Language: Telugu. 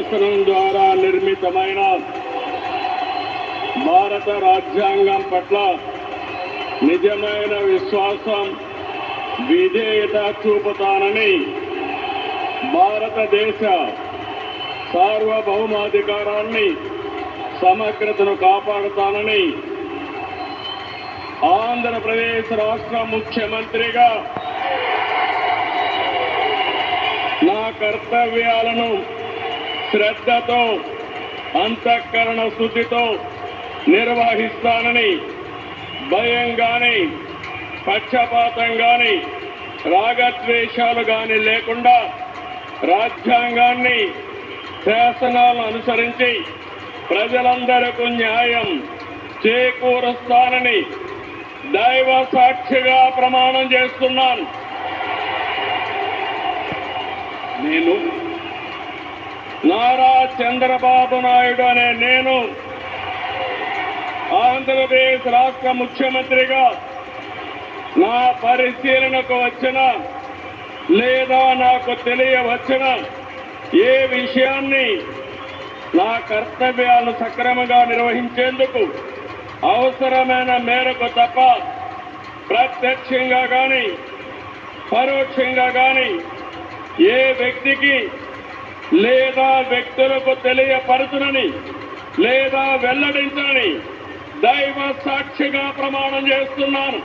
శాసనం ద్వారా నిర్మితమైన భారత రాజ్యాంగం పట్ల నిజమైన విశ్వాసం, విధేయత చూపుతానని, భారతదేశ సార్వభౌమాధికారాన్ని, సమగ్రతను కాపాడుతానని ఆంధ్రప్రదేశ్ రాష్ట్ర ముఖ్యమంత్రిగా నా కర్తవ్యాలను శ్రద్ధతో, అంతఃకరణ శుద్ధితో నిర్వహిస్తానని, భయం గాని, పక్షపాతం గాని, రాగద్వేషాలు గాని లేకుండా రాజ్యాంగాన్ని, శాసనాలను అనుసరించి ప్రజలందరికీ న్యాయం చేకూరుస్తానని దైవ సాక్షిగా ప్రమాణం చేస్తున్నాను. నేను నారా చంద్రబాబు నాయుడు అనే నేను ఆంధ్రప్రదేశ్ రాష్ట్ర ముఖ్యమంత్రిగా నా పరిశీలనకు వచ్చిన లేదా నాకు తెలియవచ్చిన ఏ విషయాన్ని నా కర్తవ్యాలను సక్రమంగా నిర్వహించేందుకు అవసరమైన మేరకు తప్ప ప్రత్యక్షంగా కానీ పరోక్షంగా కానీ ఏ వ్యక్తికి లేదా వ్యక్తులకు తెలియపరచునని లేదా వెల్లడించనని దైవ సాక్షిగా ప్రమాణం చేస్తున్నాను.